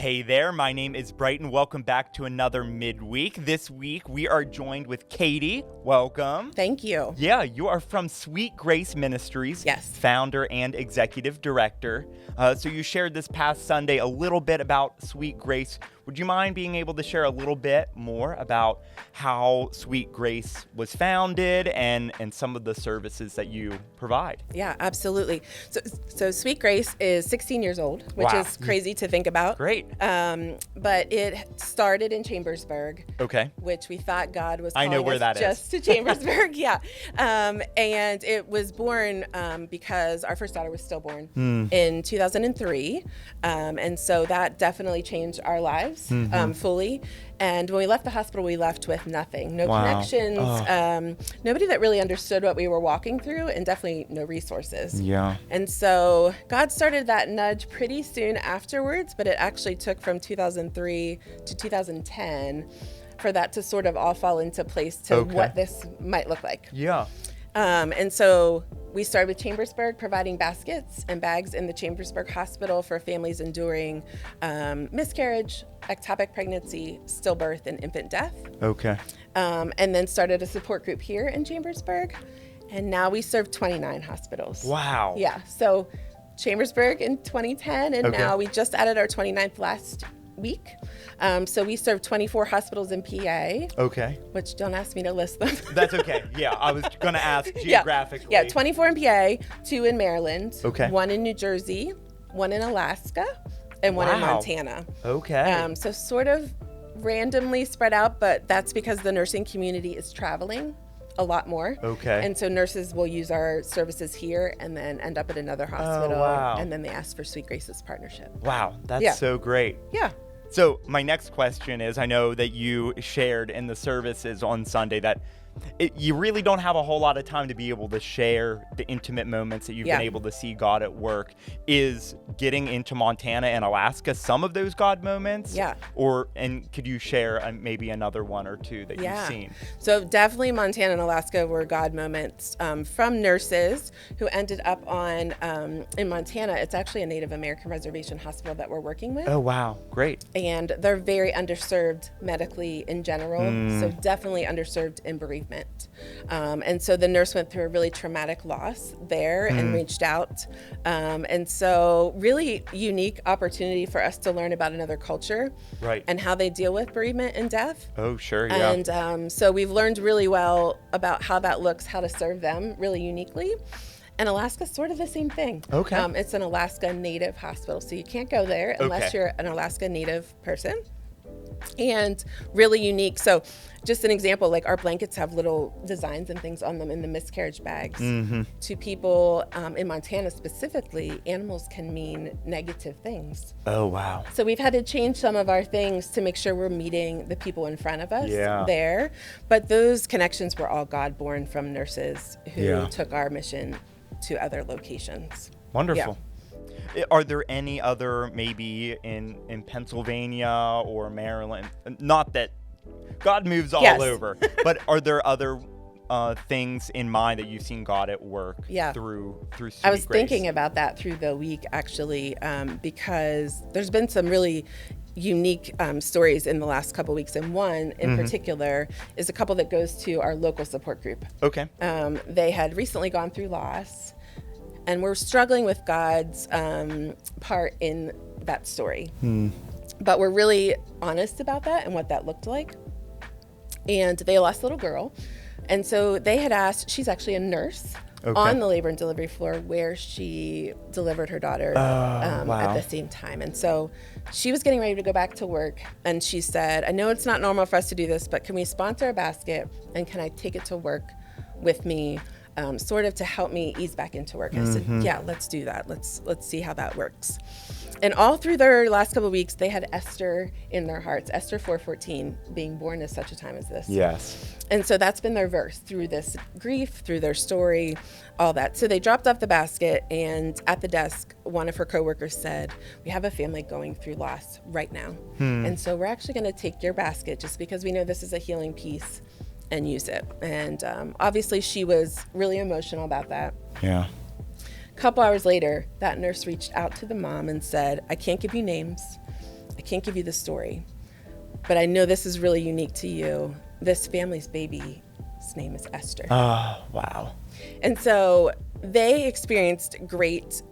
Hey there, my name is Brighton. Welcome back to another midweek. This week we are joined with Katy. Welcome. Thank you. Yeah, you are from Sweet Grace Ministries. Yes. Founder and executive director. So you shared this past Sunday a little bit about Sweet Grace. Would you mind being able to share a little bit more about how Sweet Grace was founded and some of the services that you provide? Yeah, absolutely. So Sweet Grace is 16 years old, which Wow. is crazy to think about. Great. But it started in Chambersburg. Okay. Which we thought God was I calling know where us that is. just to Chambersburg. Yeah. And it was born because our first daughter was stillborn in 2003. And so that definitely changed our lives fully. And when we left the hospital, we left with nothing, no connections, nobody that really understood what we were walking through, and definitely no resources. Yeah. And so God started that nudge pretty soon afterwards, but it actually took from 2003 to 2010 for that to sort of all fall into place to what this might look like. Yeah. And so we started with Chambersburg, providing baskets and bags in the Chambersburg Hospital for families enduring miscarriage, ectopic pregnancy, stillbirth, and infant death. Okay. And then started a support group here in Chambersburg. And now we serve 29 hospitals. Wow. Yeah. So Chambersburg in 2010, and now we just added our 29th last week. So we serve 24 hospitals in PA. Okay. Which, don't ask me to list them. That's okay. Yeah, I was going to ask geographically. Yeah, 24 in PA, 2 in Maryland, Okay. 1 in New Jersey, 1 in Alaska, and 1 in Montana. Okay. So sort of randomly spread out, but that's because the nursing community is traveling a lot more. Okay. And so nurses will use our services here and then end up at another hospital. wow. And then they ask for Sweet Grace's partnership. Wow, that's so great. Yeah. So my next question is, I know that you shared in the services on Sunday that you really don't have a whole lot of time to be able to share the intimate moments that you've been able to see God at work. Is getting into Montana and Alaska some of those God moments? Yeah. And could you share maybe another one or two that you've seen? So definitely Montana and Alaska were God moments from nurses who ended up on, in Montana, it's actually a Native American reservation hospital that we're working with. Oh, wow. Great. And they're very underserved medically in general, so definitely underserved in bereavement. And so the nurse went through a really traumatic loss there and reached out. And so really unique opportunity for us to learn about another culture and how they deal with bereavement and death. Oh, sure, yeah. And so we've learned really well about how that looks, how to serve them really uniquely. And Alaska's sort of the same thing. Okay. It's an Alaska Native hospital, so you can't go there unless you're an Alaska Native person. And really unique. So just an example, like our blankets have little designs and things on them in the miscarriage bags. To people in Montana specifically, animals can mean negative things. Oh, wow. So we've had to change some of our things to make sure we're meeting the people in front of us there. But those connections were all God-born from nurses who took our mission to other locations. Wonderful. Are there any other, maybe in Pennsylvania or Maryland? Not that God moves all over, but are there other things in mind that you've seen God at work through Sweet Grace? I was thinking about that through the week, actually, because there's been some really unique stories in the last couple weeks, and one in particular is a couple that goes to our local support group. Okay. They had recently gone through loss, and we're struggling with God's part in that story. But we're really honest about that and what that looked like. And they lost a little girl. And so they had asked, she's actually a nurse on the labor and delivery floor where she delivered her daughter at the same time. And so she was getting ready to go back to work. And she said, I know it's not normal for us to do this, but can we sponsor a basket? And can I take it to work with me? Sort of to help me ease back into work. I said, yeah, let's do that. Let's see how that works. And all through their last couple of weeks, they had Esther in their hearts, Esther 4:14, being born at such a time as this. Yes. And so that's been their verse through this grief, through their story, all that. So they dropped off the basket, and at the desk, one of her coworkers said, we have a family going through loss right now. And so we're actually going to take your basket just because we know this is a healing piece and use it. And obviously she was really emotional about that. Yeah. A couple hours later, that nurse reached out to the mom and said, I can't give you names. I can't give you the story, but I know this is really unique to you. This family's baby's name is Esther. Oh, wow. And so they experienced great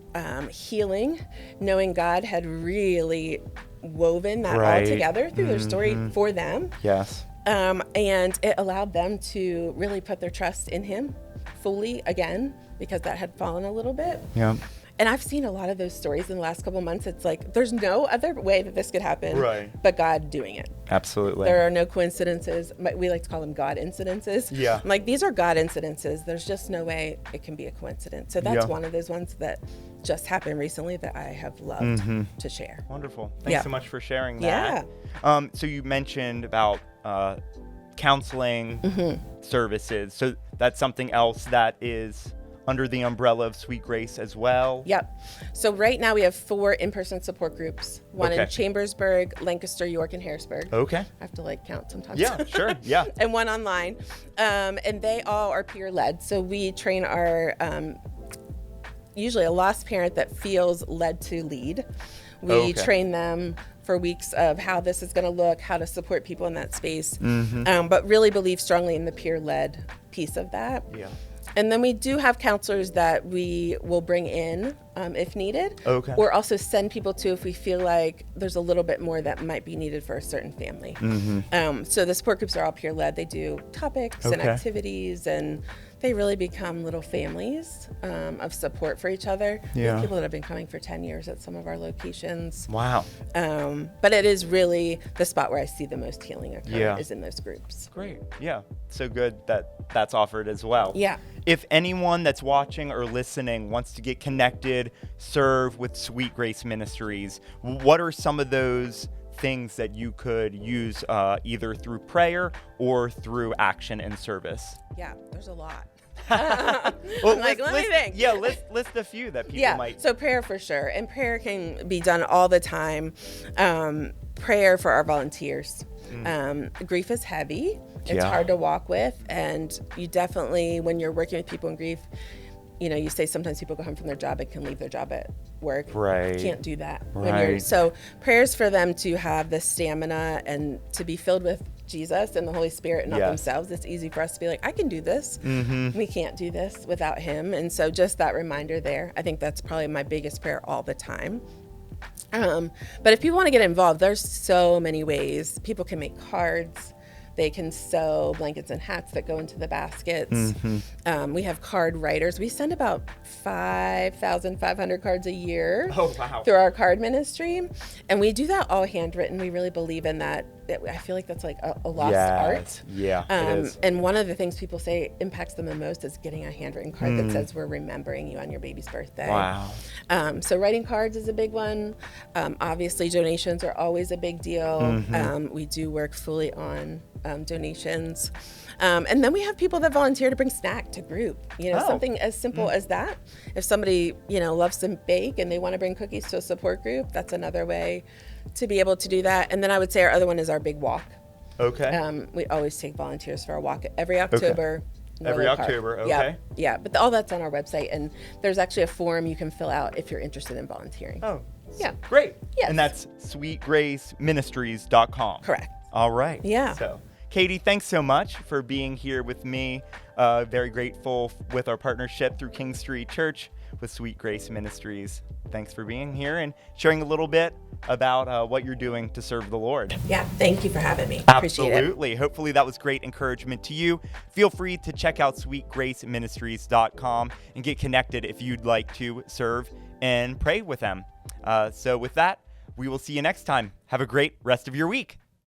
healing, knowing God had really woven that all together through their story for them. Yes. And it allowed them to really put their trust in him fully again, because that had fallen a little bit. Yeah. And I've seen a lot of those stories in the last couple of months. It's like, there's no other way that this could happen but God doing it. Absolutely. There are no coincidences. We like to call them God incidences. Yeah. I'm like, these are God incidences. There's just no way it can be a coincidence. So that's one of those ones that just happened recently that I have loved to share. Wonderful. Thanks so much for sharing that. So you mentioned about counseling services. So that's something else that is under the umbrella of Sweet Grace as well? Yep. So right now we have 4 in-person support groups, one in Chambersburg, Lancaster, York, and Harrisburg. Okay. I have to count sometimes. Yeah, sure. Yeah. And one online. And they all are peer-led. So we train our, usually a lost parent that feels led to lead. We train them for weeks of how this is going to look, how to support people in that space, but really believe strongly in the peer-led piece of that. Yeah. And then we do have counselors that we will bring in if needed, or also send people to if we feel like there's a little bit more that might be needed for a certain family. So the support groups are all peer-led. They do topics and activities, and they really become little families of support for each other. We have people that have been coming for 10 years at some of our locations. Wow. But it is really the spot where I see the most healing occur is in those groups. Great. Yeah. So good that that's offered as well. Yeah. If anyone that's watching or listening wants to get connected, serve with Sweet Grace Ministries, what are some of those things that you could use either through prayer or through action and service? Yeah, there's a lot. Well, let me think. Yeah, list a few that people might. So prayer for sure. And prayer can be done all the time. Prayer for our volunteers. Grief is heavy. It's hard to walk with. And you definitely, when you're working with people in grief, you say sometimes people go home from their job and can leave their job at work. Right. You can't do that. So prayers for them to have the stamina and to be filled with Jesus and the Holy Spirit and not themselves. It's easy for us to be like, I can do this. We can't do this without him. And so just that reminder there, I think that's probably my biggest prayer all the time. But if people want to get involved, there's so many ways. People can make cards. They can sew blankets and hats that go into the baskets. We have card writers. We send about 5,500 cards a year through our card ministry. And we do that all handwritten. We really believe in that. I feel like that's like a lost art. Yeah, it is. And one of the things people say impacts them the most is getting a handwritten card that says, we're remembering you on your baby's birthday. Wow. So writing cards is a big one. Obviously, donations are always a big deal. We do work fully on donations. And then we have people that volunteer to bring snack to group, something as simple as that. If somebody, loves to bake and they want to bring cookies to a support group, that's another way to be able to do that. And then I would say our other one is our big walk. Okay. We always take volunteers for our walk every October. Every October, okay. Yeah, but all that's on our website, and there's actually a form you can fill out if you're interested in volunteering. Oh, yeah. Great. Yes. And that's sweetgraceministries.com. Correct. All right. Yeah. So, Katy, thanks so much for being here with me. Very grateful with our partnership through King Street Church with Sweet Grace Ministries. Thanks for being here and sharing a little bit about what you're doing to serve the Lord. Yeah, thank you for having me. Absolutely. Appreciate it. Hopefully that was great encouragement to you. Feel free to check out sweetgraceministries.com and get connected if you'd like to serve and pray with them. So with that, we will see you next time. Have a great rest of your week.